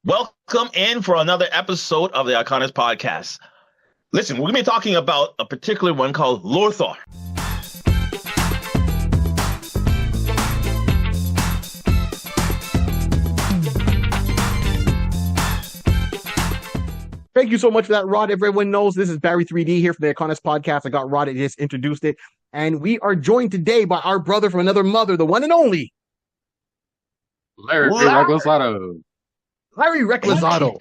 Welcome in for another episode of the Iconis Podcast. Listen, we're going to be talking about a particular one called Lothar. Thank you so much for that, Rod. Everyone knows this is Barry 3D here from the Iconis Podcast. I got Rod and just introduced it. And we are joined today by our brother from another mother, the one and only Larry Reclusado. Larry Reclusado.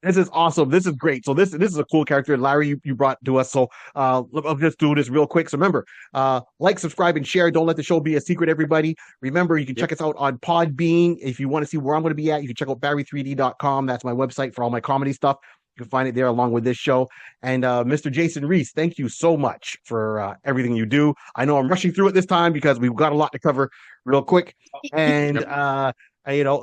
This is awesome. This is great. So this is a cool character, Larry, you brought to us. So I'll just do this real quick. So remember, like, subscribe, and share. Don't let the show be a secret, everybody. Remember, you can check us out on Podbean. If you want to see where I'm going to be at, you can check out barry3d.com. That's my website for all my comedy stuff. You can find it there along with this show. And Mr. Jason Reese, thank you so much for everything you do. I know I'm rushing through it this time because we've got a lot to cover real quick. And,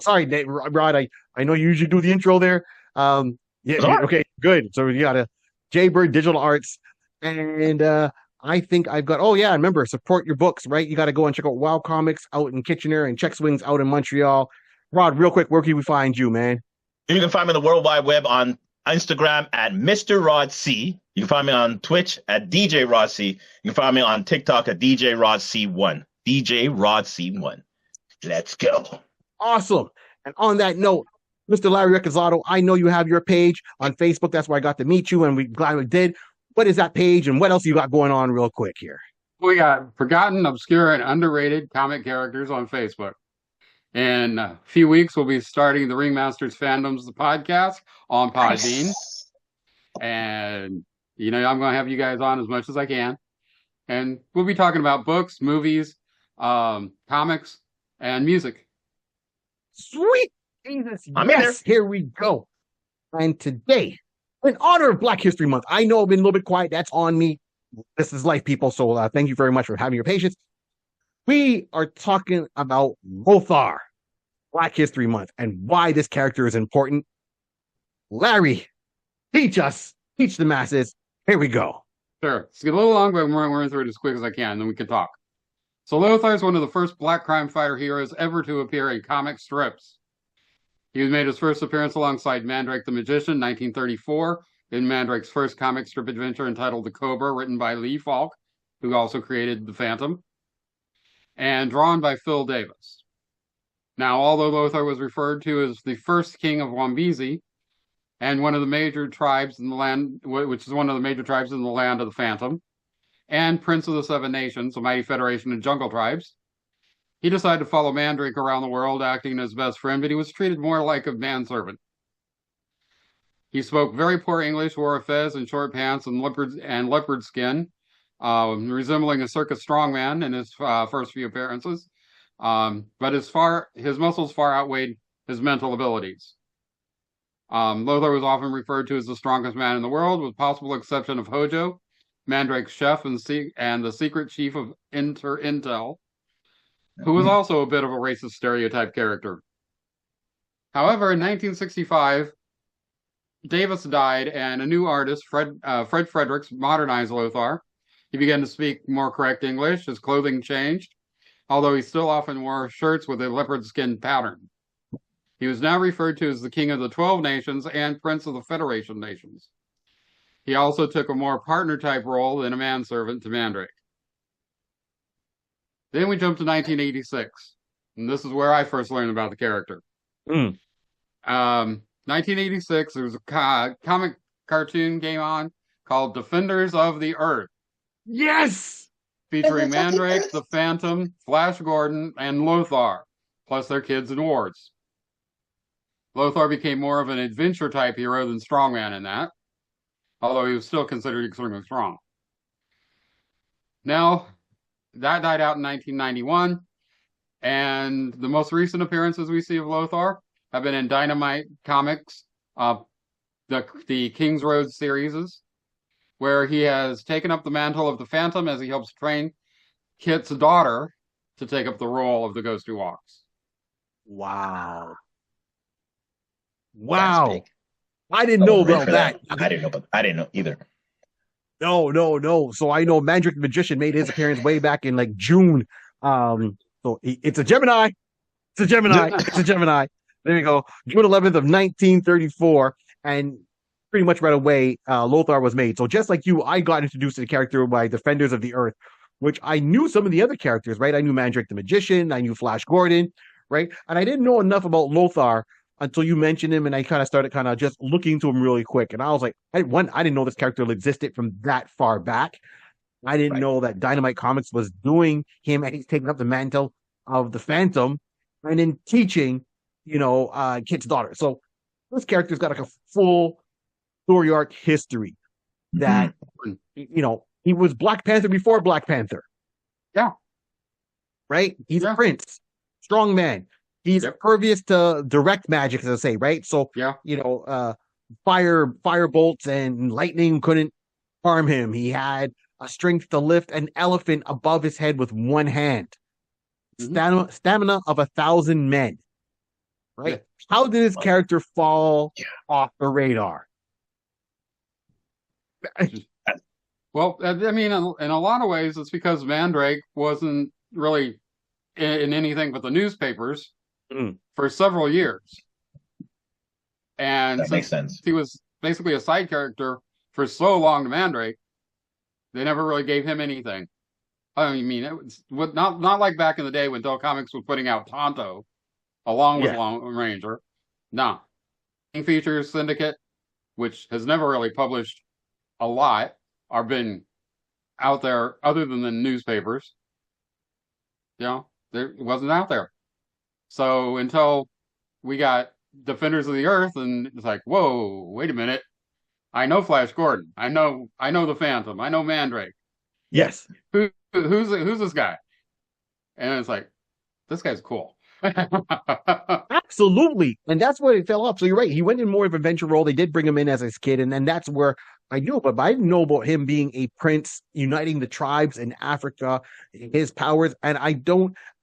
sorry, Rod, I know you usually do the intro there. Okay, good. So you got a Jaybird Digital Arts. And I think I've got, remember, support your books, right? You got to go and check out Wow Comics out in Kitchener and Check Swings out in Montreal. Rod, real quick, where can we find you, man? You can find me on the World Wide Web on Instagram at Mr. Rod C. You can find me on Twitch at DJ Rod C. You can find me on TikTok at DJ Rod C1. DJ Rod C1. Let's go. Awesome. And on that note, Mr. Larry Reclusado, I know you have your page on Facebook. That's where I got to meet you, and we're glad we did. What is that page, and what else you got going on real quick here? We got Forgotten, Obscure, and Underrated Comic Characters on Facebook. In a few weeks, we'll be starting the Ringmasters Fandoms, the podcast on Podbean. Nice. And, I'm going to have you guys on as much as I can. And we'll be talking about books, movies, comics, and music. Sweet Jesus. Yes, here we go. And today, in honor of Black History Month, I know I've been a little bit quiet. That's on me. This is life, people. So thank you very much for having your patience. We are talking about Lothar, Black History Month, and why this character is important. Larry, teach the masses. Here we go. Sure. It's a little long, but I'm running through it as quick as I can, and then we can talk. So Lothar is one of the first black crime fighter heroes ever to appear in comic strips. He made his first appearance alongside Mandrake the Magician in 1934 in Mandrake's first comic strip adventure entitled The Cobra, written by Lee Falk, who also created The Phantom, and drawn by Phil Davis. Now, although Lothar was referred to as the first king of Wambezi, and one of the major tribes in the land, which is one of the major tribes in the land of the Phantom, and Prince of the Seven Nations, a mighty federation of jungle tribes, he decided to follow Mandrake around the world, acting as best friend, but he was treated more like a manservant. He spoke very poor English, wore a fez and short pants and leopard skin, resembling a circus strongman in his first few appearances, but his muscles far outweighed his mental abilities. Lothar was often referred to as the strongest man in the world, with possible exception of Hojo, Mandrake's chef and the secret chief of Intel, who was also a bit of a racist stereotype character. However, in 1965, Davis died, and a new artist, Fred Fredericks, modernized Lothar. He began to speak more correct English. His clothing changed, although he still often wore shirts with a leopard skin pattern. He was now referred to as the King of the 12 Nations and Prince of the Federation Nations. He also took a more partner-type role than a manservant to Mandrake. Then we jump to 1986, and this is where I first learned about the character. 1986, there was a comic cartoon game on called Defenders of the Earth. Yes! Featuring Mandrake, the Phantom, Flash Gordon, and Lothar, plus their kids and wards. Lothar became more of an adventure-type hero than strongman in that, although he was still considered extremely strong. Now, that died out in 1991, and the most recent appearances we see of Lothar have been in Dynamite comics, the King's Road series, where he has taken up the mantle of the Phantom as he helps train Kit's daughter to take up the role of the Ghost Who Walks. Wow. I didn't know about that. I didn't know either. No. So I know Mandrake the Magician made his appearance way back in June. So it's a Gemini. It's a Gemini. There you go. June 11th of 1934, and pretty much right away, Lothar was made. So just like you, I got introduced to the character by Defenders of the Earth, which I knew some of the other characters, right? I knew Mandrake the Magician, I knew Flash Gordon, right? And I didn't know enough about Lothar until you mentioned him, and I kind of started just looking into him really quick. And I was like, I didn't know this character existed from that far back. I didn't know that Dynamite Comics was doing him, and he's taking up the mantle of the Phantom and then teaching, Kit's daughter. So this character's got like a full story arc history that, he was Black Panther before Black Panther. Yeah. Right? He's a prince, strong man. He's pervious to direct magic, as I say, right? So, fire bolts and lightning couldn't harm him. He had a strength to lift an elephant above his head with one hand. Stamina of 1,000 men. Right? Yeah. How did his character fall off the radar? Well, I mean, in a lot of ways, it's because Mandrake wasn't really in anything but the newspapers for several years. And that makes sense. He was basically a side character for so long to Mandrake, they never really gave him anything. I mean, it was not like back in the day when Dell Comics was putting out Tonto along with Lone Ranger. No. King Features Syndicate, which has never really published a lot, or been out there other than the newspapers. It wasn't out there. So until we got Defenders of the Earth, and it's like, whoa, wait a minute. I know Flash Gordon. I know the Phantom. I know Mandrake. Yes. Who's this guy? And it's like, this guy's cool. Absolutely. And that's where it fell off. So you're right. He went in more of an adventure role. They did bring him in as his kid, and then that's where I knew, but I didn't know about him being a prince, uniting the tribes in Africa, his powers, and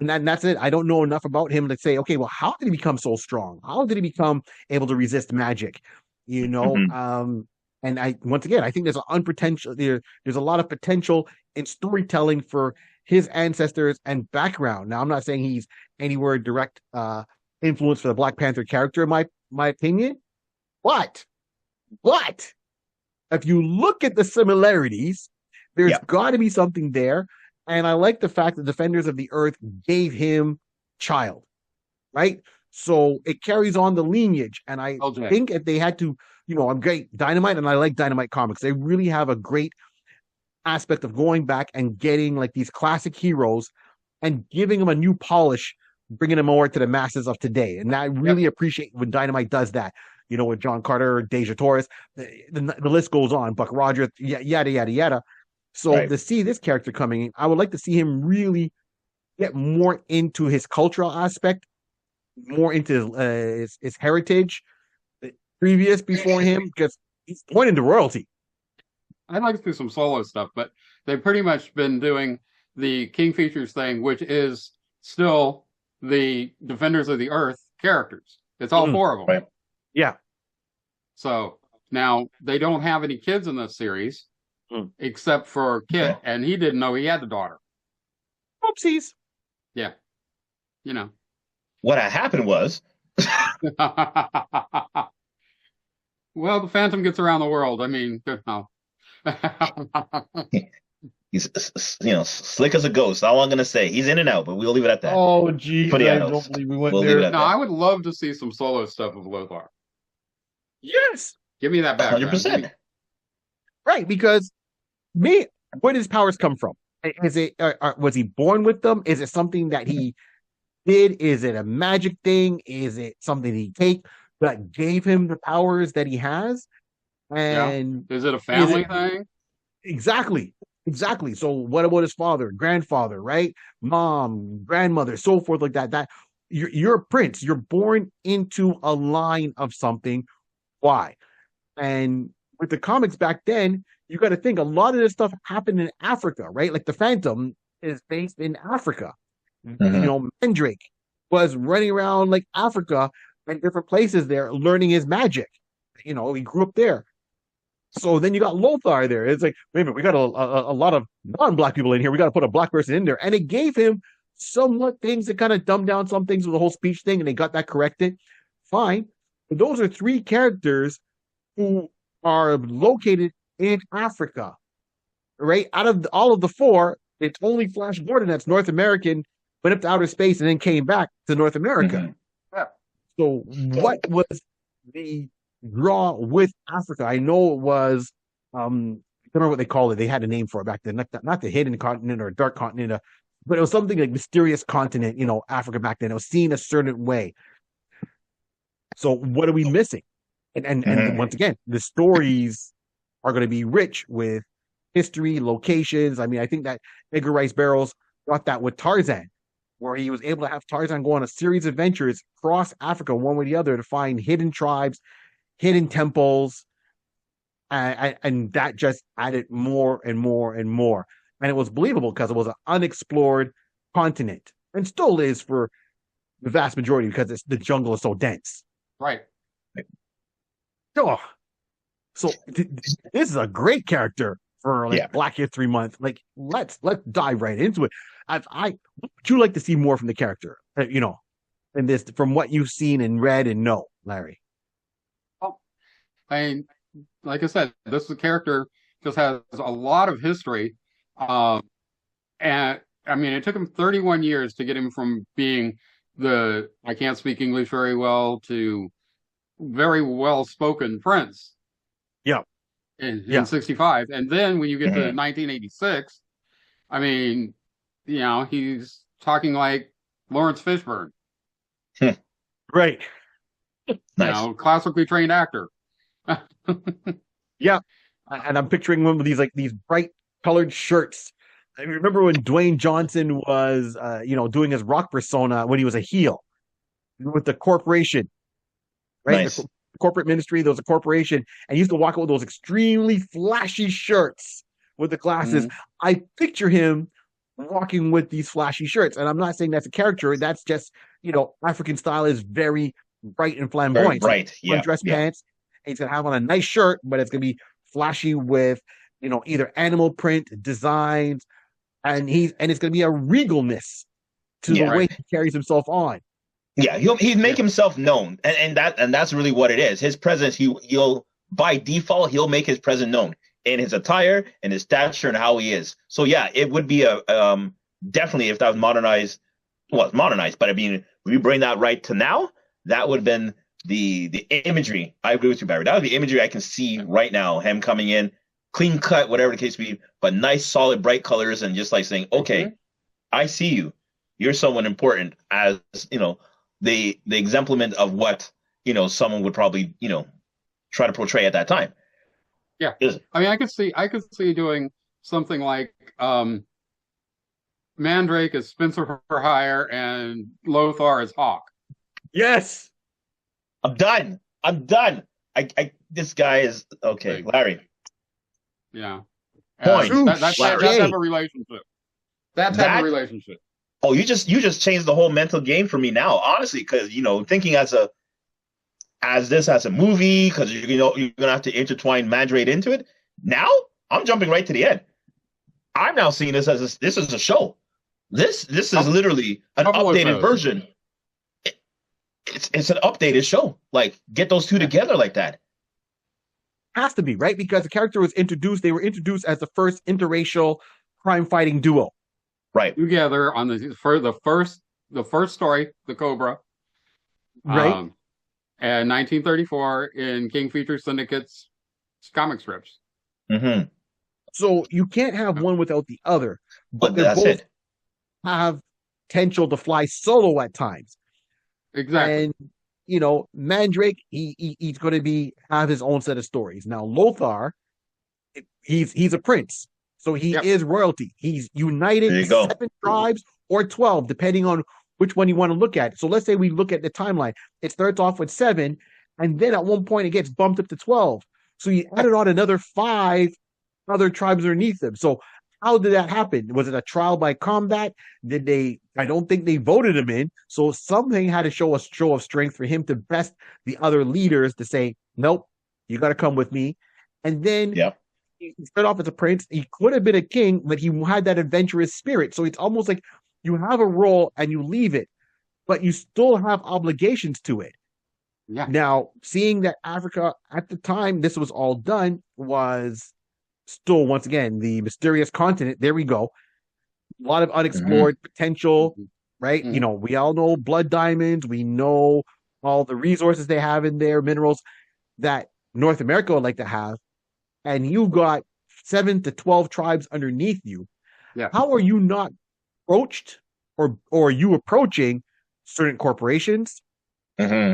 that's it. I don't know enough about him to say, okay, well, how did he become so strong? How did he become able to resist magic? And once again, I think there's there's a lot of potential in storytelling for his ancestors and background. Now, I'm not saying he's anywhere direct influence for the Black Panther character, in my opinion, but if you look at the similarities, there's got to be something there. And I like the fact that Defenders of the Earth gave him child, right? So it carries on the lineage. And I think if they had to, I'm great Dynamite, and I like Dynamite Comics. They really have a great aspect of going back and getting like these classic heroes and giving them a new polish, bringing them more to the masses of today. And I really appreciate when Dynamite does that. With John Carter, Deja Torres, the list goes on, Buck Rogers, yada, yada, yada. So to see this character coming in, I would like to see him really get more into his cultural aspect, more into his heritage, previous before him, because he's pointing to royalty. I'd like to do some solo stuff, but they've pretty much been doing the King Features thing, which is still the Defenders of the Earth characters. It's all four of them. Right. Yeah. So now they don't have any kids in this series except for Kit, and he didn't know he had a daughter. Oopsies. Yeah. What had happened was well, the Phantom gets around the world. I mean, no. he's slick as a ghost. All I'm gonna say, he's in and out, but we'll leave it at that. Oh, geez, I don't believe we went there. No, I would love to see some solo stuff of Lothar. Yes, give me that back. 100%. Right, because where did his powers come from? Is it was he born with them? Is it something that he did? Is it a magic thing? Is it something he that gave him the powers that he has? And is it a family thing? Exactly. So what about his father, grandfather, right? Mom, grandmother, so forth, like that. That you're a prince. You're born into a line of something. Why? And with the comics back then, you got to think a lot of this stuff happened in Africa, right? Like the Phantom is based in Africa. Mandrake was running around like Africa and different places there, learning his magic. He grew up there. So then you got Lothar there. It's like, wait a minute, we got a lot of non-black people in here. We got to put a black person in there. And it gave him somewhat things that kind of dumbed down some things with the whole speech thing, and they got that corrected. Fine. But those are three characters who are located in Africa, right? Out of all of the four, it's only Flash Gordon that's North American, went up to outer space and then came back to North America. Mm-hmm. Yeah. So what was the draw with Africa? I know it was, I don't remember what they called it. They had a name for it back then, not the hidden continent or dark continent, but it was something like mysterious continent, Africa back then. It was seen a certain way. So what are we missing? And once again, the stories are going to be rich with history, locations. I mean, I think that Edgar Rice Burroughs got that with Tarzan, where he was able to have Tarzan go on a series of adventures across Africa, one way or the other, to find hidden tribes, hidden temples, and that just added more and more and more. And it was believable because it was an unexplored continent, and still is for the vast majority because the jungle is so dense. Right. Oh, so this is a great character for Black History Month. Like, let's dive right into it. What would you like to see more from the character? In this, from what you've seen and read and know, Larry. Well, I mean, like I said, this character just has a lot of history, and I mean, it took him 31 years to get him from being I can't speak English very well to very well-spoken prince. Yeah. In 65. And then when you get to 1986, I mean, he's talking like Lawrence Fishburne. Great. Nice. Classically trained actor. Yeah. And I'm picturing one with these bright colored shirts. I remember when Dwayne Johnson was, doing his rock persona when he was a heel with the corporation. Right? Nice. The corporate ministry, there was a corporation, and he used to walk out with those extremely flashy shirts with the glasses. I picture him walking with these flashy shirts, and I'm not saying that's a character. That's just, African style is very bright and flamboyant. Very bright. So dress pants, and he's gonna have on a nice shirt, but it's gonna be flashy with, either animal print designs, and it's gonna be a regalness to the way he carries himself on. Yeah, he'd make himself known, and that's really what it is. His presence, he'll by default he'll make his presence known in his attire and his stature and how he is. So yeah, it would be a definitely, if that was modernized. Well, it's modernized, but I mean, if we bring that right to now, that would have been the imagery. I agree with you, Barry. That would be imagery I can see right now. Him coming in, clean cut, whatever the case be, but nice, solid, bright colors, and just like saying, okay, I see you. You're someone important, as the exemplement of what someone would probably try to portray at that time. Yeah, I mean, I could see doing something like Mandrake as Spenser for hire and Lothar as Hawk. Yes, I'm done. This guy is okay, Larry. Yeah, Point. That type of a relationship. That type of relationship. Oh, you just changed the whole mental game for me now, honestly, because thinking as a movie, because you're gonna have to intertwine Mandrake into it. Now I'm jumping right to the end. I'm now seeing this as this is a show. This is literally an updated version. It's an updated show. Like, get those two together like that. Has to be, right? Because the character was introduced. They were introduced as the first interracial crime fighting duo. Right. Together on the first story, The Cobra. Right. And 1934 in King Feature Syndicate's comic strips. Mm-hmm. So you can't have one without the other. But they that's both it. have potential to fly solo at times. Exactly. And Mandrake, he's going to have his own set of stories. Now Lothar, he's a prince. So he is royalty. He's united 7 tribes or 12, depending on which one you want to look at. So let's say we look at the timeline. It starts off with 7, and then at one point it gets bumped up to 12. So you added on another 5 other tribes underneath them. So how did that happen? Was it a trial by combat? I don't think they voted him in. So something had to show a show of strength for him to best the other leaders to say, nope, you got to come with me. And then he started off as a prince. He could have been a king, but he had that adventurous spirit. So it's almost like you have a role and you leave it, but you still have obligations to it. Yeah. Now, seeing that Africa at the time this was all done was still, once again, the mysterious continent. There we go. A lot of Hmm. unexplored potential, right? Mhm. We all know blood diamonds. We know all the resources they have in there, minerals that North America would like to have. And you've got 7 to 12 tribes underneath you. Yeah. How are you not approached, or are you approaching certain corporations? Hmm.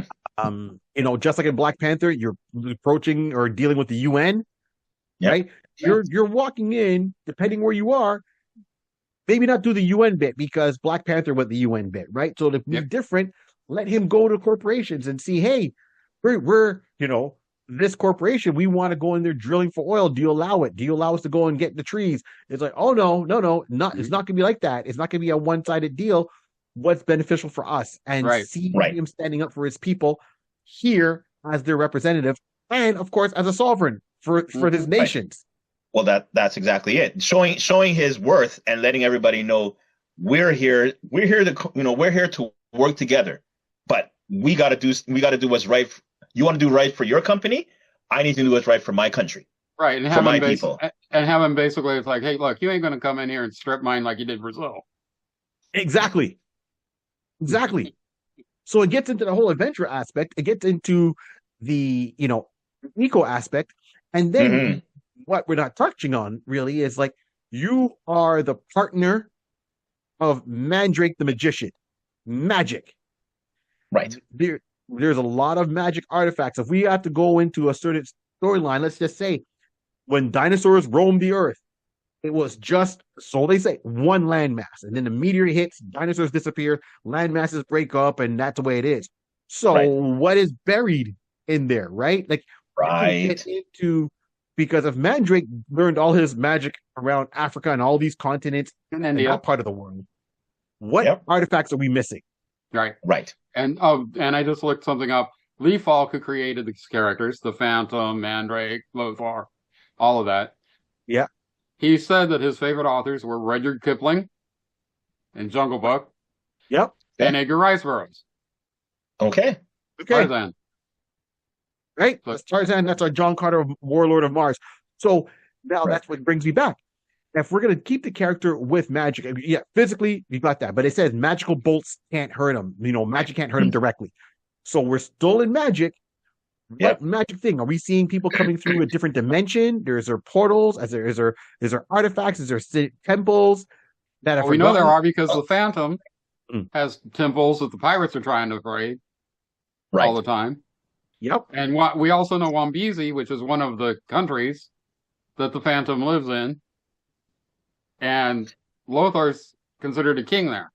Just like in Black Panther, you're approaching or dealing with the UN, Yep. right? You're walking in, depending where you are, maybe not do the UN bit because Black Panther went the UN bit, right? So to be Yep. different, let him go to corporations and see, hey, we're this corporation, we want to go in there drilling for oil. Do you allow it? Do you allow us to go and get the trees? It's like, oh no, no, no, not it's Mhm. not gonna be like that. It's not gonna be a one-sided deal. What's beneficial for us? And Right. see Right. him standing up for his people here as their representative, and of course as a sovereign for his Mhm. nations. Well, that's exactly it. Showing his worth and letting everybody know we're here. We're here to work together. But we got to do what's right. You want to do right for your company? I need to do what's right for my country, Right. And for my people. have him basically, it's like, hey, look, you ain't going to come in here and strip mine like you did Brazil. Exactly. Exactly. So it gets into the whole adventure aspect. It gets into the, eco aspect. And then Hmm. what we're not touching on really is like, you are the partner of Mandrake the magician. Magic. Right. There's a lot of magic artifacts. If we have to go into a certain storyline, let's just say when dinosaurs roamed the earth, it was just, so they say, one landmass. And then the meteor hits, dinosaurs disappear, land masses break up, and that's the way it is. So Right. what is buried in there, right? Like you can get Right. into, because if Mandrake learned all his magic around Africa and all these continents In and India. that part of the world, what Yep. artifacts are we missing? Right. Right. And I just looked something up. Lee Falk, who created these characters, the Phantom, Mandrake, Lothar, all of that. Yeah. He said that his favorite authors were Rudyard Kipling in Jungle Book Yep. and Edgar Rice Burroughs. Okay. Okay. Tarzan. Right? But- That's Tarzan. That's our John Carter, Warlord of Mars. So now Right. that's what brings me back. If we're going to keep the character with magic, yeah, physically, you got that. But it says magical bolts can't hurt him. Magic can't hurt him directly. So we're still in magic. What Yep. magic thing? Are we seeing people coming through a different dimension? Is there portals? Is there artifacts? Is there temples that are Well, we know there forgotten? are because the Phantom Mm. has temples that the pirates are trying to raid all the Right. time. Yep. And we also know Wambezi, which is one of the countries that the Phantom lives in. And Lothar's considered a king there.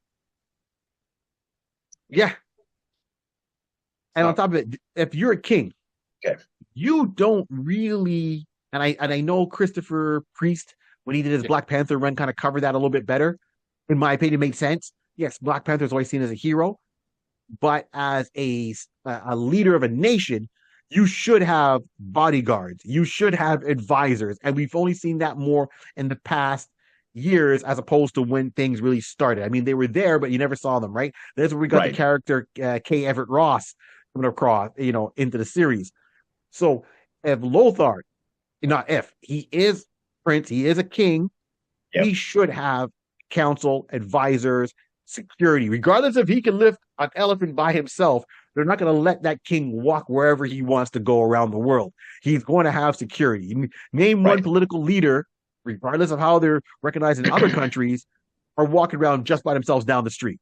Yeah. And So- on top of it, if you're a king, Okay. you don't really, and I know Christopher Priest, when he did his Yeah. Black Panther run, kind of covered that a little bit better. In my opinion, it made sense. Yes, Black Panther is always seen as a hero, but as a leader of a nation, you should have bodyguards. You should have advisors, and we've only seen that more in the past years as opposed to when things really started. I mean, they were there, but you never saw them, right? That's where we got Right. the character K. Everett Ross coming across, into the series. So if Lothar, not if, he is prince, he is a king, Yep. he should have council, advisors, security. Regardless if he can lift an elephant by himself, they're not going to let that king walk wherever he wants to go around the world. He's going to have security. Name one Right. political leader, regardless of how they're recognized in other countries, are walking around just by themselves down the street.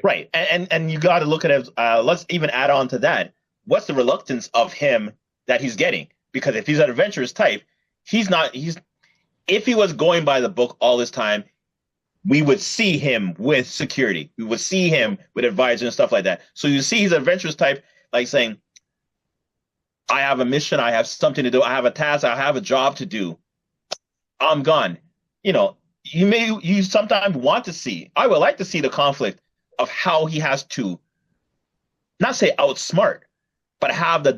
Right. And you got to look at it. Let's even add on to that. What's the reluctance of him that he's getting? Because if he's an adventurous type, if he was going by the book all this time, we would see him with security. We would see him with advisors and stuff like that. So you see he's an adventurous type, like saying, I have a mission, I have something to do, I have a task, I have a job to do. I'm gone. You sometimes want to see, I would like to see the conflict of how he has to not say outsmart, but have the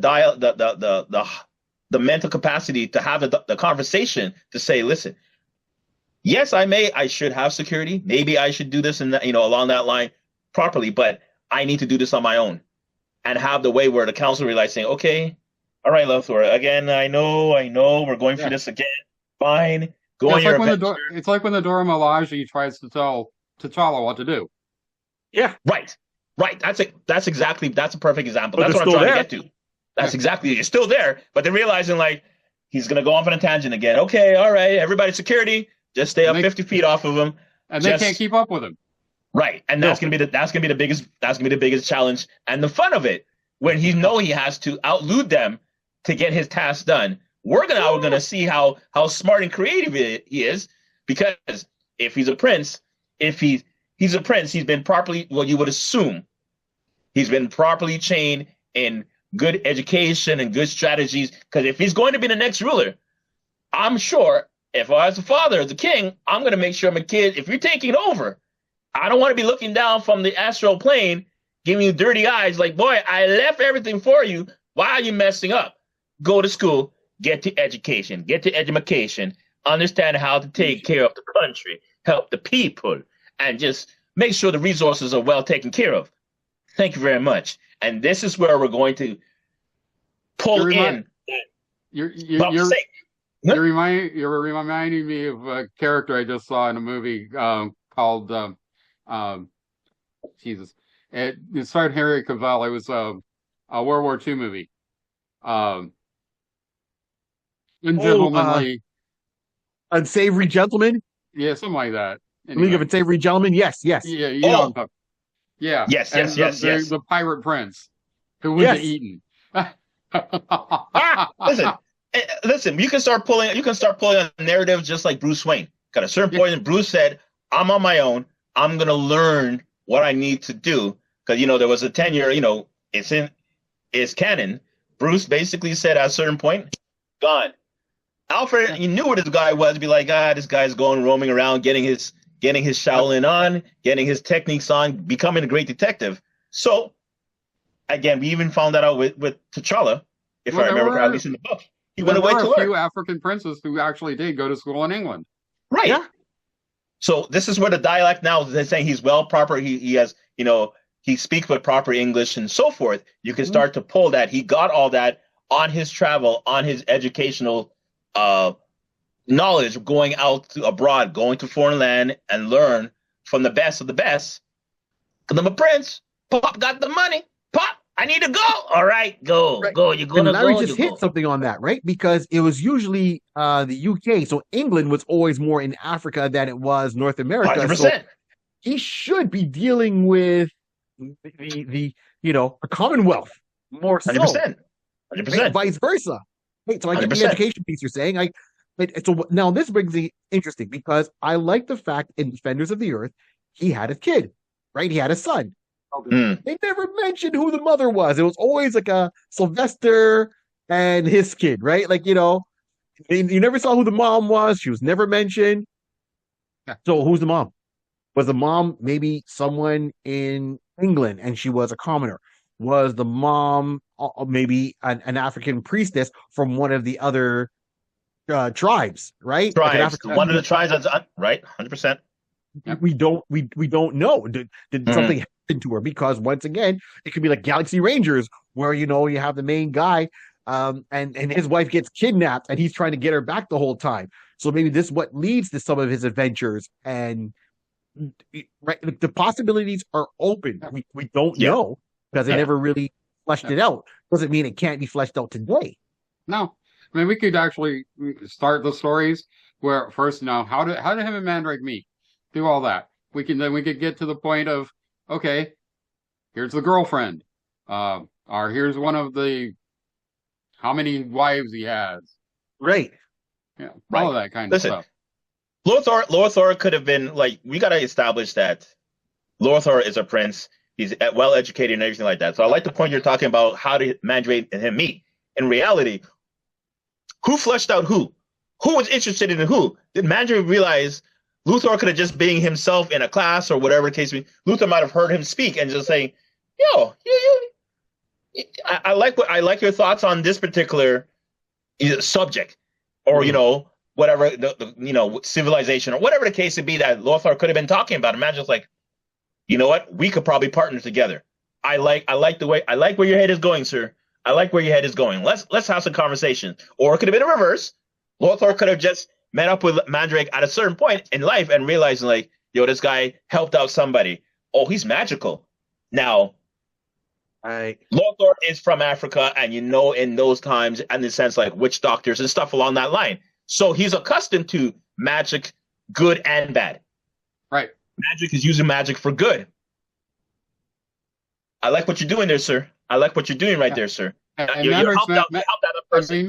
mental capacity to have the conversation to say, listen, yes, I should have security. Maybe I should do this and that, along that line properly, but I need to do this on my own. and have the way where the council realizes saying, okay, all right, Lothar, again, I know, we're going through this again. Fine. Go on your adventure. It's like when the Dora Milaje tries to tell T'Challa what to do. Yeah. Right. That's a perfect example. But That's what I'm they're trying still to get to. That's exactly, you're still there, but they're realizing like he's gonna go off on a tangent again. Okay, all right, everybody, security, just stay up 50 feet off of him. And they can't keep up with him. Right. And that's gonna be the biggest challenge. And the fun of it, when he has to outlute them to get his task done. We're gonna see how smart and creative he is, because if he's a prince, he's a prince, he's been properly, well, you would assume he's been properly trained in good education and good strategies. Because if he's going to be the next ruler, I'm sure if I was the father, as the king, I'm going to make sure my kid, if you're taking over, I don't want to be looking down from the astral plane, giving you dirty eyes like, boy, I left everything for you. Why are you messing up? Go to school, get to education, understand how to take care of the country, help the people, and just make sure the resources are well taken care of. Thank you very much. And this is where we're going to pull in. You're reminding me of a character I just saw in a movie called Jesus. It starred Henry Cavill. It was a World War II movie. Ungentlemanly, Unsavory Gentleman. Yeah, something like that. Anyway. League of Unsavory Gentlemen. Yes. Yeah, you know. Yeah. Yes. The pirate prince who went to Eton. Listen. You can start pulling a narrative just like Bruce Wayne. Got a certain point, and Bruce said, "I'm on my own. I'm gonna learn what I need to do." Because there was a 10-year. It's canon. Bruce basically said at a certain point, "Gone." Alfred, he knew what this guy was. Be like, this guy's roaming around, getting his Shaolin on, getting his techniques on, becoming a great detective. So, again, we even found that out with T'Challa, if I remember correctly, at least in the book. He went away to learn. There were a few African princes who actually did go to school in England. Right. Yeah. So this is where the dialect now is saying he's well proper. He has, he speaks with proper English and so forth. You can start to pull that. He got all that on his travel, on his educational knowledge, going out abroad, going to foreign land and learn from the best of the best. Because I'm a prince. Pop got the money. Pop, I need to go. All right, go. You're going to go. Larry just hit something on that, right? Because it was usually the UK. So England was always more in Africa than it was North America. 100%. So he should be dealing with the Commonwealth more so. 100%. 100%. Vice versa. Hey, so I get the education piece you're saying. So now this brings me interesting, because I like the fact in Defenders of the Earth, he had a kid, right? He had a son. They never mentioned who the mother was. It was always like a Sylvester and his kid, right? Like, you never saw who the mom was. She was never mentioned. Yeah. So who's the mom? Was the mom maybe someone in England and she was a commoner? Was the mom maybe an African priestess from one of the other tribes, right? Tribes. Like one of the tribes that's right, 100%. We don't know. Did something happen to her? Because once again, it could be like Galaxy Rangers, where you have the main guy, and his wife gets kidnapped, and he's trying to get her back the whole time. So maybe this is what leads to some of his adventures, and right, the possibilities are open. We don't know, because they never really fleshed it out. Doesn't mean it can't be fleshed out today. No, I mean, we could actually start the stories where first, how did him and Mandrake meet? Do all that. We could get to the point of, okay, here's the girlfriend, or here's one of the how many wives he has. Right. Yeah, all of that kind of stuff. Lothar could have been like, we got to establish that Lothar is a prince. He's well educated and everything like that. So I like the point you're talking about. How did Mandrake and him meet? In reality, who fleshed out who? Who was interested in who? Did Mandrake realize Lothar could have just been himself in a class or whatever the case may be? Lothar might have heard him speak and just saying, "Yo, I like your thoughts on this particular subject, or whatever civilization or whatever the case would be that Lothar could have been talking about." And Mandrake's like, you know what? We could probably partner together. I like where your head is going, sir. I like where your head is going. Let's have some conversation. Or it could have been a reverse. Lothar could have just met up with Mandrake at a certain point in life and realizing like, yo, this guy helped out somebody. Oh, he's magical. Now, Lothar is from Africa, and in those times, and in the sense like witch doctors and stuff along that line. So he's accustomed to magic, good and bad. Right. Magic is using magic for good. I like what you're doing there, sir. I like what you're doing right there, sir. And you helped out a person. I mean,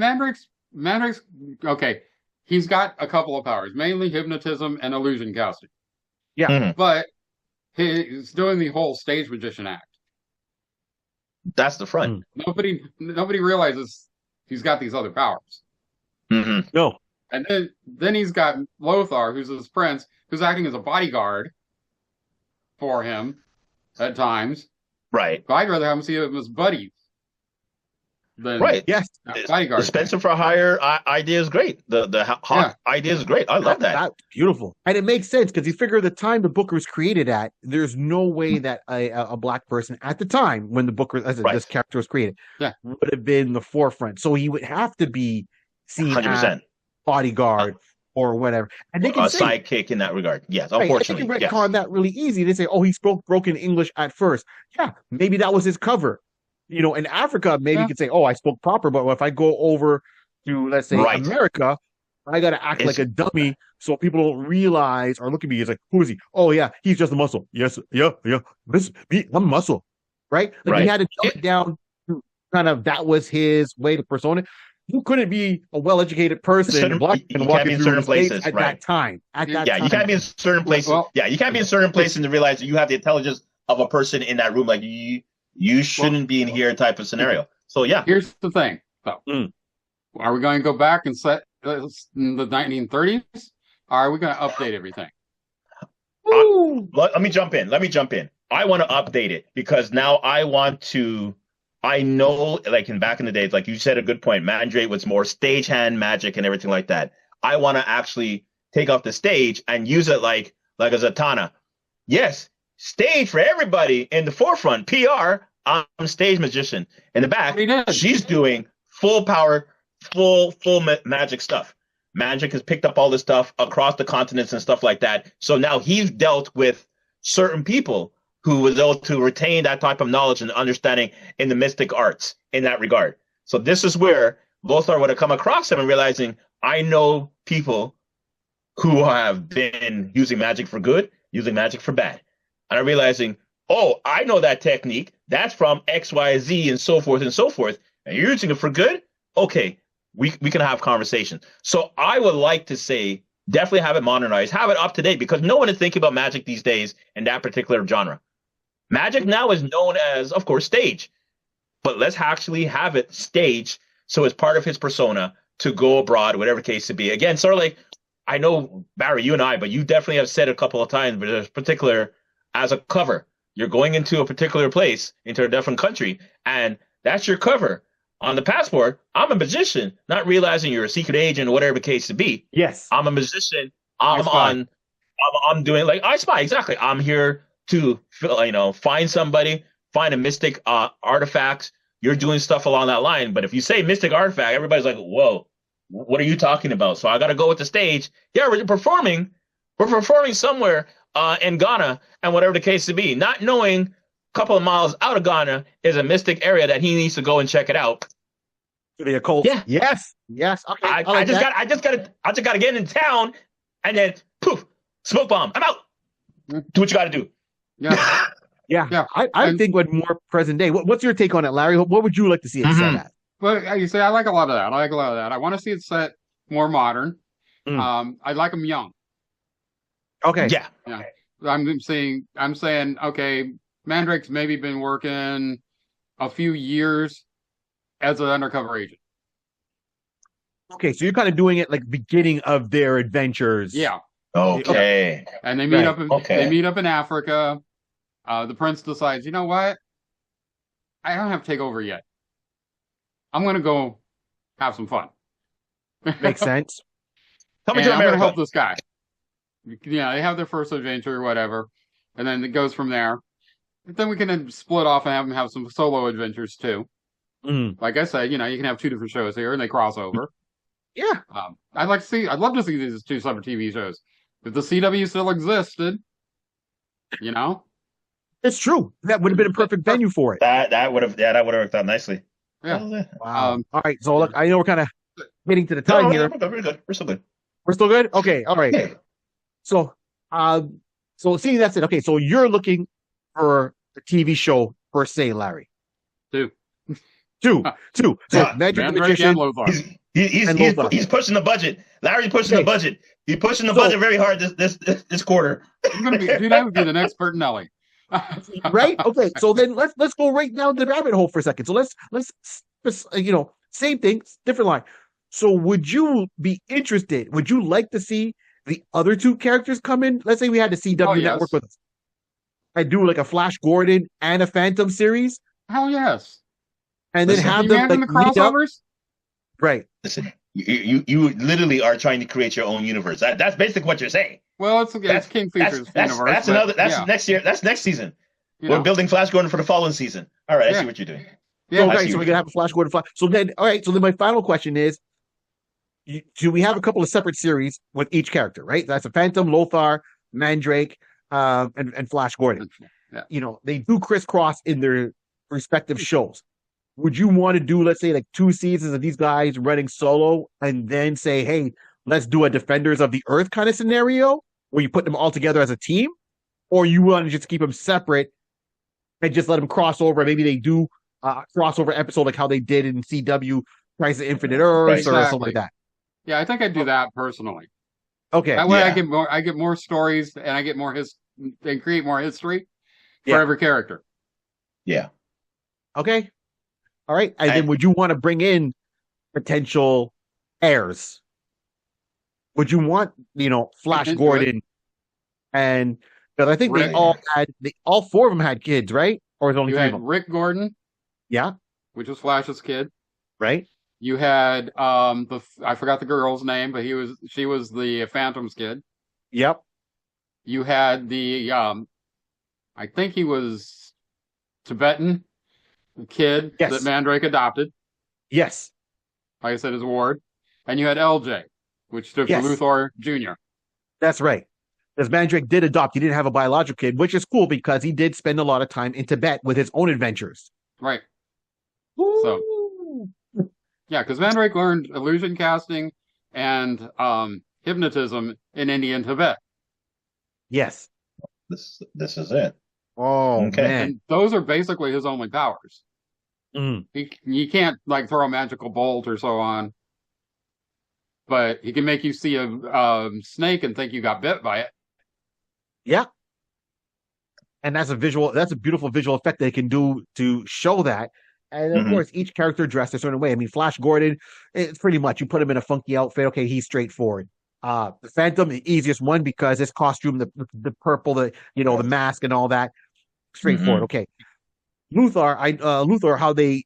Mandrake's okay. He's got a couple of powers, mainly hypnotism and illusion casting. Yeah. Mm-hmm. But he's doing the whole stage magician act. That's the front. Nobody realizes he's got these other powers. Mm-hmm. No. And then he's got Lothar, who's his prince, who's acting as a bodyguard for him at times. Right. But I'd rather have him see him as buddies. Right. Yes. Bodyguard. The Spenser for hire idea is great. The Hawk idea is great. I love that. That's beautiful. And it makes sense because you figure the time the book was created at, there's no way that a black person at the time when the book was, this character was created, would have been the forefront. So he would have to be seen 100%. as bodyguard or whatever. And they can say, sidekick in that regard. Yes, unfortunately. They can retcon that really easy. They say, oh, he spoke broken English at first. Yeah, maybe that was his cover. In Africa, maybe you could say, oh, I spoke proper, but if I go over to, let's say, America, I got to act like a dummy so people don't realize or look at me. It's like, who is he? Oh, yeah, he's just a muscle. Yes, yeah. I'm muscle, right? Like he had to dumb it down to kind of, that was his way to persona. You couldn't be a well-educated person black and walking in certain places at that time. You can't be in certain places. You can't be in certain places and realize that you have the intelligence of a person in that room. Like you shouldn't be in here type of scenario. So yeah. Here's the thing, though. Are we going to go back and set in the 1930s? Or are we going to update everything? Let me jump in. I want to update it because now I know, like back in the days, like you said, a good point. Mandrake was more stagehand magic and everything like that. I want to actually take off the stage and use it like a Zatanna. Yes, stage for everybody in the forefront. PR, I'm stage magician. In the back, she's doing full power, full magic stuff. Magic has picked up all this stuff across the continents and stuff like that. So now he's dealt with certain people who was able to retain that type of knowledge and understanding in the mystic arts in that regard. So this is where Lothar would have come across him and realizing, I know people who have been using magic for good, using magic for bad. And I'm realizing, oh, I know that technique. That's from X, Y, Z, and so forth and so forth. And you're using it for good? Okay, we can have conversation. So I would like to say, definitely have it modernized, have it up to date, because no one is thinking about magic these days in that particular genre. Magic now is known as, of course, stage. But let's actually have it staged so it's part of his persona to go abroad, whatever case to be. Again, sort of like, I know, Barry, you and I, but you definitely have said a couple of times, but there's particular, as a cover, you're going into a particular place, into a different country, and that's your cover. On the passport, I'm a magician, not realizing you're a secret agent or whatever the case to be. Yes. I'm a magician. I'm doing like I spy. Exactly. I'm here to, find somebody, find a mystic artifact. You're doing stuff along that line. But if you say mystic artifact, everybody's like, whoa, what are you talking about? So I got to go with the stage. Yeah, we're performing somewhere in Ghana and whatever the case to be, not knowing a couple of miles out of Ghana is a mystic area that he needs to go and check it out. The occult. Yeah. Yes. Okay. I just got to get in town, and then poof, smoke bomb. I'm out. Do what you got to do. Yeah. Yeah. I think what more present day. What's your take on it, Larry? What would you like to see it set at? Well, you say I like a lot of that. I want to see it set more modern. I like them young. Okay. Yeah. I'm saying, okay, Mandrake's maybe been working a few years as an undercover agent. Okay, so you're kind of doing it like beginning of their adventures. Yeah. Okay. And they meet up. They meet up in Africa. The prince decides, you know what? I don't have to take over yet. I'm going to go have some fun. Makes sense. Tell me to I'm going to America. help this guy. Yeah, they have their first adventure or whatever, and then it goes from there. Then we can then split off and have them have some solo adventures too. Like I said, you can have two different shows here and they cross over. Yeah. I'd love to see these two separate TV shows. If the CW still existed, It's true. That would have been a perfect venue for it. That would have worked out nicely. Yeah. Wow. All right. So look, I know we're kind of getting to the time here. We're good. We're still good. We're still good? Okay. All right. Yeah. So seeing that's it. Okay. So you're looking for a TV show per se, Larry. Two. So Mandrake and Lothar. He's pushing the budget. Larry's pushing the budget. He's pushing the budget very hard this quarter. That would be the next Bertinelli. Right? Okay. So then let's go right down the rabbit hole for a second. So let's same thing, different line. So would you be interested? Would you like to see the other two characters come in? Let's say we had the CW network with us. I do like a Flash Gordon and a Phantom series. Hell yes. And then have them the crossovers. Right. Listen, you literally are trying to create your own universe. That's basically what you're saying. Well, it's King Features universe. Next year. That's next season. We're building Flash Gordon for the following season. All right, I see what you're doing. Yeah. Okay, so we're gonna have a Flash Gordon. So then my final question is: do we have a couple of separate series with each character? Right. That's a Phantom, Lothar, Mandrake, and Flash Gordon. Yeah. They do crisscross in their respective shows. Would you want to do, let's say, like 2 seasons of these guys running solo and then say, hey, let's do a Defenders of the Earth kind of scenario where you put them all together as a team? Or you want to just keep them separate and just let them cross over? Maybe they do a crossover episode like how they did in CW Crisis of Infinite Earths or something like that. Yeah, I think I'd do that personally. Okay. That way I get more stories and I get more and create more history for every character. Yeah. Okay. All right. And then would you want to bring in potential heirs? Would you want, Flash Gordon and because I think all 4 of them had kids, right? Or is it only 3 of them? Rick Gordon. Yeah. Which was Flash's kid. Right. You had I forgot the girl's name, but she was the Phantom's kid. Yep. You had the I think he was Tibetan kid that Mandrake adopted. Yes. Like I said, his ward. And you had LJ, which stood for Lothar Jr. That's right. Because Mandrake did adopt. He didn't have a biological kid, which is cool because he did spend a lot of time in Tibet with his own adventures. Right. Ooh. So, yeah, because Mandrake learned illusion casting and hypnotism in Indian Tibet. Yes. This is it. Oh, okay. Man. And those are basically his only powers. He can't throw a magical bolt or so on, but he can make you see a snake and think you got bit by it. Yeah, and that's a beautiful visual effect they can do to show that. And of course, each character dressed a certain way. I mean, Flash Gordon, it's pretty much you put him in a funky outfit. Okay, he's straightforward. The Phantom, the easiest one because his costume, the purple, the mask and all that, straightforward. Okay. Lothar, how they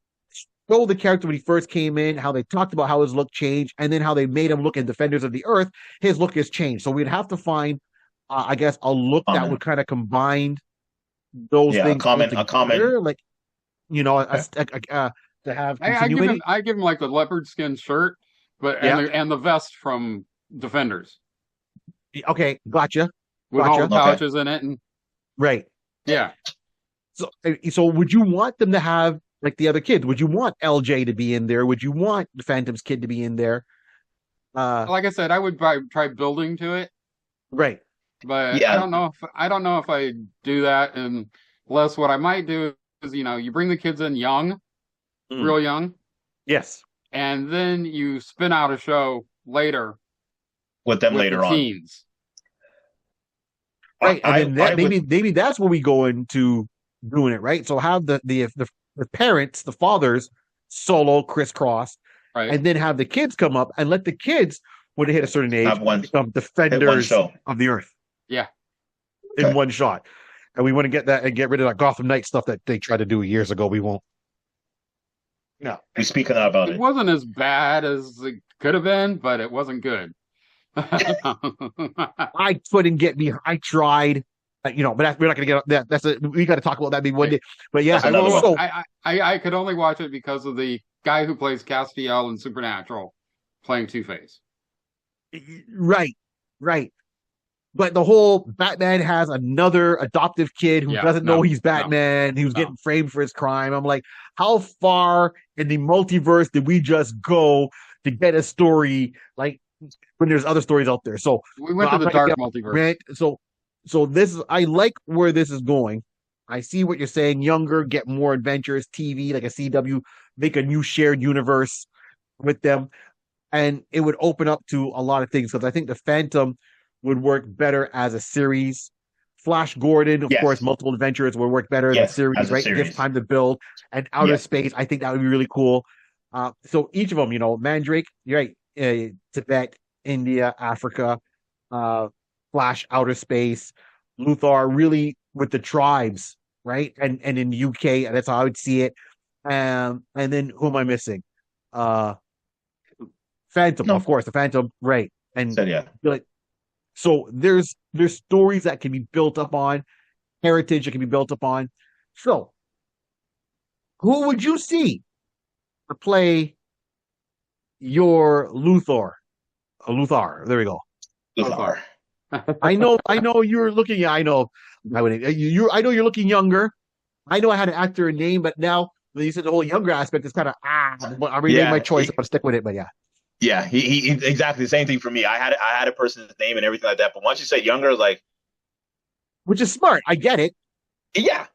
show the character when he first came in, how they talked about how his look changed, and then how they made him look in Defenders of the Earth, his look has changed. So we'd have to find, I guess, a look that would kind of combine those things. A common, like, to have continuity. I give him like the leopard skin shirt, and the vest from Defenders. Okay, gotcha. With all the pouches in it, and right. Yeah. So would you want them to have like the other kids? Would you want LJ to be in there? Would you want the Phantom's kid to be in there? Like I said, I would try building to it. Right. But I don't know if I do that unless what I might do is, you bring the kids in young, real young. Yes. And then you spin out a show later with them later on. Teens. Right. And then maybe that's where we go into doing it, right? So have the parents, the fathers, solo crisscross, right, and then have the kids come up and let the kids, when they hit a certain age, become Defenders of the Earth. Yeah, in one shot. And we want to get that and get rid of that Gotham Knight stuff that they tried to do years ago. We won't. No, we're speaking about it. It wasn't as bad as it could have been, but it wasn't good. I couldn't get me. I tried. but we're not going to get that. We got to talk about that maybe one day. But yeah, I could only watch it because of the guy who plays Castiel in Supernatural playing Two-Face. Right. But the whole Batman has another adoptive kid who doesn't know he's Batman, who's getting framed for his crime. I'm like, how far in the multiverse did we just go to get a story like when there's other stories out there? So we went to the dark multiverse. So this is, I like where this is going. I see what you're saying. Younger, get more adventures, TV, like a CW, make a new shared universe with them. And it would open up to a lot of things because I think the Phantom would work better as a series. Flash Gordon, of course, multiple adventures would work better as a series, right? It gives time to build. And outer space, I think that would be really cool. So each of them, Mandrake, you're right, Tibet, India, Africa, Flash, outer space, Lothar, really with the tribes, right? And in the UK, that's how I would see it. And then who am I missing? Phantom, of course, the Phantom, right? And so there's stories that can be built up on, heritage that can be built up on. So, who would you see to play your Lothar? Lothar, there we go. Lothar. I know you're looking. I know you're looking younger. I know I had an actor name, but now when you said the whole younger aspect, it's kind of I rename my choice. I'm gonna stick with it, but yeah. Yeah, he exactly the same thing for me. I had a person's name and everything like that, but once you say younger, like, which is smart. I get it. Yeah,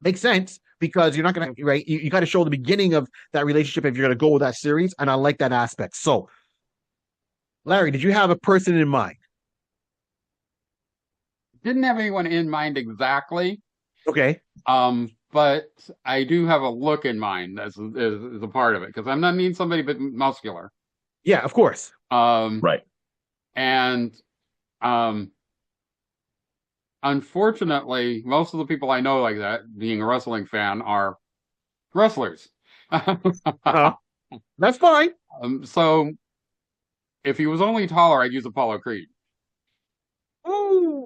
makes sense because you're not gonna right. You got to show the beginning of that relationship if you're gonna go with that series, and I like that aspect. So, Larry, did you have a person in mind? Didn't have anyone in mind exactly. Okay. But I do have a look in mind as a part of it because I'm not needing somebody but muscular. Yeah, of course. Right. And unfortunately, most of the people I know like that, being a wrestling fan, are wrestlers. That's fine. So if he was only taller, I'd use Apollo Creed. Ooh.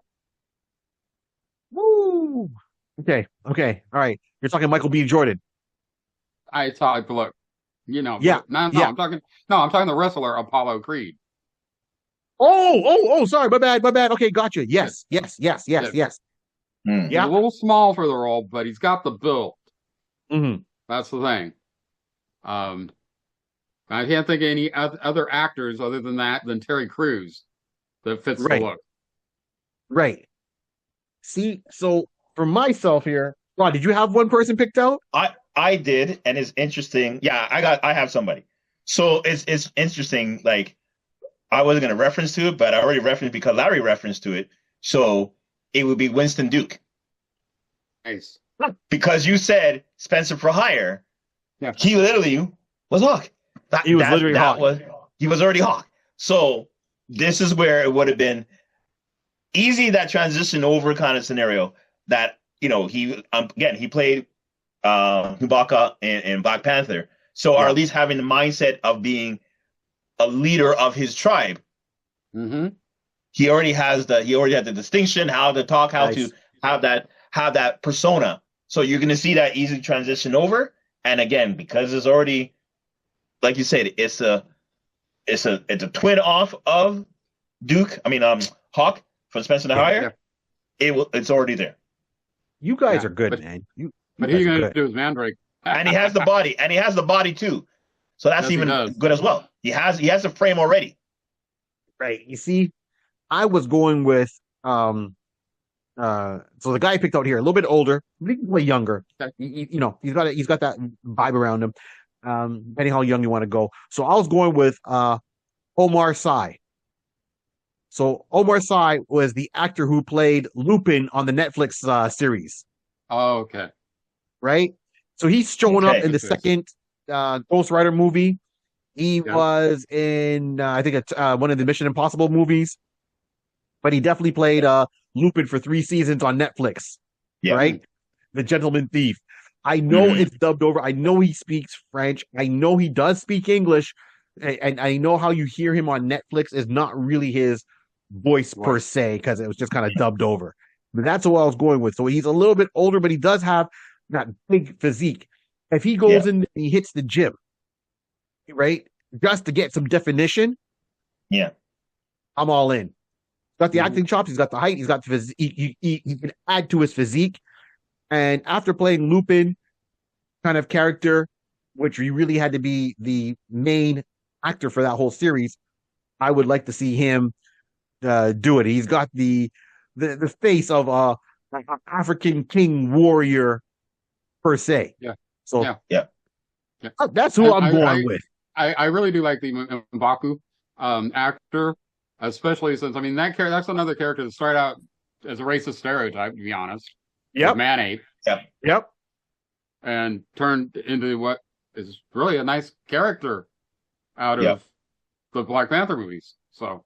Woo! Okay. All right. You're talking Michael B. Jordan. I thought, look, Yeah. I'm talking the wrestler Apollo Creed. Oh, sorry, my bad. Okay, gotcha. Yes. Yeah. He's a little small for the role, but he's got the build. Mm-hmm. That's the thing. I can't think of any other actors other than Terry Crews that fits the look. Right. See, so for myself here, Rod, did you have one person picked out? I did, and it's interesting. Yeah, I have somebody. So it's interesting. Like, I wasn't going to reference to it, but I already referenced because Larry referenced to it. So it would be Winston Duke. Nice. Because you said Spenser for hire. Yeah. He literally was Hawk. He was already Hawk. So this is where it would have been easy, that transition over kind of scenario that, he played Chewbacca in Black Panther. So, or at least having the mindset of being a leader of his tribe. Mm-hmm. He already had the distinction, how to talk, how to have that persona. So you're going to see that easy transition over. And again, because it's already, like you said, it's a twin off of Duke. Hawk from Spenser the Hire. Yeah. It's already there. You guys are good, man. But he's going to do his Mandrake. And he has the body. And he has the body too. So that's even good as well. He has the frame already. Right. You see, I was going with so the guy I picked out here, a little bit older, way younger. He's got that vibe around him. Depending how young you want to go. So I was going with Omar Sy. So Omar Sy was the actor who played Lupin on the Netflix series. Oh, okay. Right? So he's showing up in the second Ghost Rider movie. He was in, I think, one of the Mission Impossible movies. But he definitely played Lupin for 3 seasons on Netflix. Yeah. Right? The Gentleman Thief. I know it's dubbed over. I know he speaks French. I know he does speak English. And I know how you hear him on Netflix is not really his voice per se, because it was just kind of dubbed over. But that's what I was going with. So he's a little bit older, but he does have that big physique. If he goes in and he hits the gym, right, just to get some definition, I'm all in. He's got the acting chops, he's got the height, he's got the physique. He can add to his physique. And after playing Lupin kind of character, which he really had to be the main actor for that whole series, I would like to see him do it. He's got the face of an African king warrior per se. Yeah. So that's who I'm going with. I really do like the M'Baku actor, especially since that's another character that started out as a racist stereotype, to be honest. Yep. Man-ape. Yep. And turned into what is really a nice character out of the Black Panther movies. So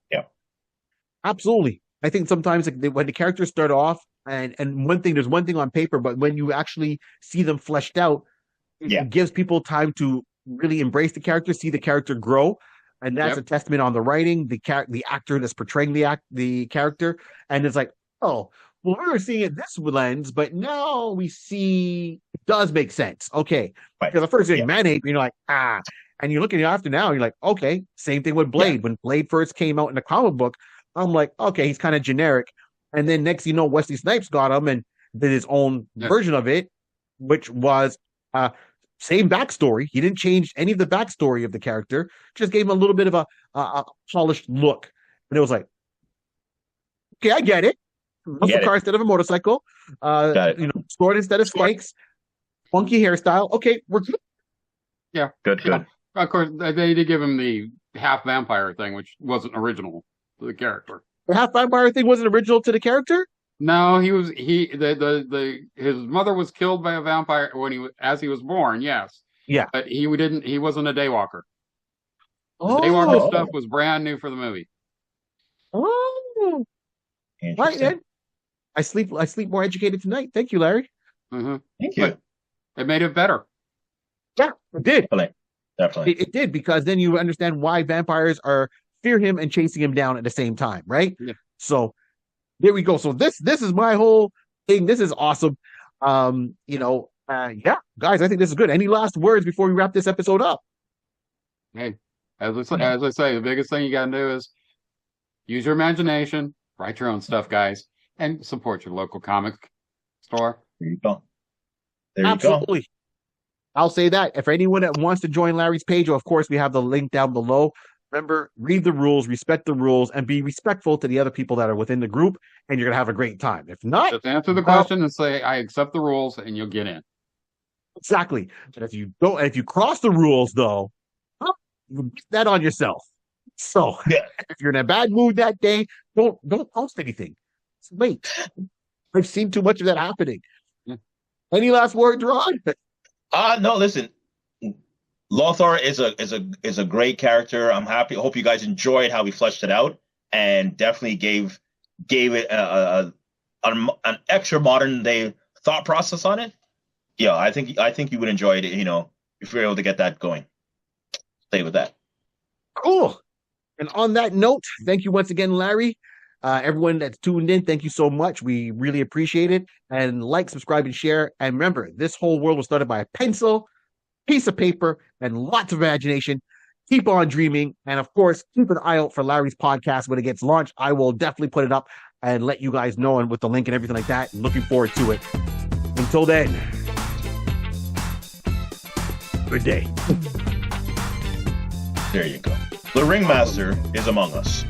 absolutely. I think sometimes when the characters start off and there's one thing on paper, but when you actually see them fleshed out, it gives people time to really embrace the character, see the character grow. And that's a testament on the writing, the actor that's portraying the character. And it's like, oh, well, we were seeing it this lens, but now we see it does make sense. Okay. Right. Because the first thing, Man-Ape, you're like, and you're looking after now, you're like, okay, same thing with Blade. When Blade first came out in the comic book, I'm like, okay, he's kind of generic. And then next, Wesley Snipes got him and did his own version of it, which was same backstory. He didn't change any of the backstory of the character, just gave him a little bit of a polished look. And it was like, okay, I get it. Muscle car instead of a motorcycle. Sword instead of spikes. Funky hairstyle. Okay, we're good. Yeah. Good. Of course, they did give him the half vampire thing, which wasn't original to the character. The half vampire thing wasn't original to the character? No, his mother was killed by a vampire as he was born, yes. Yeah. But he wasn't a daywalker. The daywalker stuff was brand new for the movie. Oh. Right, then. I sleep more educated tonight. Thank you, Larry. Mm-hmm. Thank you. It made it better. Yeah, it did. Definitely. It did, because then you understand why vampires fear him and chasing him down at the same time, right? Yeah. So there we go. So this is my whole thing. This is awesome. Guys, I think this is good. Any last words before we wrap this episode up? Hey, as I say, the biggest thing you got to do is use your imagination, write your own stuff, guys, and support your local comic store. There you go. Absolutely. I'll say that. If anyone that wants to join Larry's page, of course, we have the link down below. Remember, read the rules, respect the rules, and be respectful to the other people that are within the group, and you're going to have a great time. If not, just answer the question and say, I accept the rules, and you'll get in. Exactly. But if you don't, if you cross the rules, though, you get that on yourself. So if you're in a bad mood that day, don't post anything. Just wait. I've seen too much of that happening. Yeah. Any last words, Ron? No, listen. Lothar is a great character. I'm happy. I hope you guys enjoyed how we fleshed it out, and definitely gave it an extra modern day thought process on it. Yeah, I think you would enjoy it. If you're able to get that going. Stay with that. Cool. And on that note, thank you once again, Larry. Everyone that's tuned in, thank you so much. We really appreciate it. And like, subscribe, and share. And remember, this whole world was started by a pencil, piece of paper, and lots of imagination. Keep on dreaming. And of course, keep an eye out for Larry's podcast when it gets launched. I will definitely put it up and let you guys know, and with the link and everything like that. Looking forward to it. Until then, good day. There you go. The Ringmaster is among us.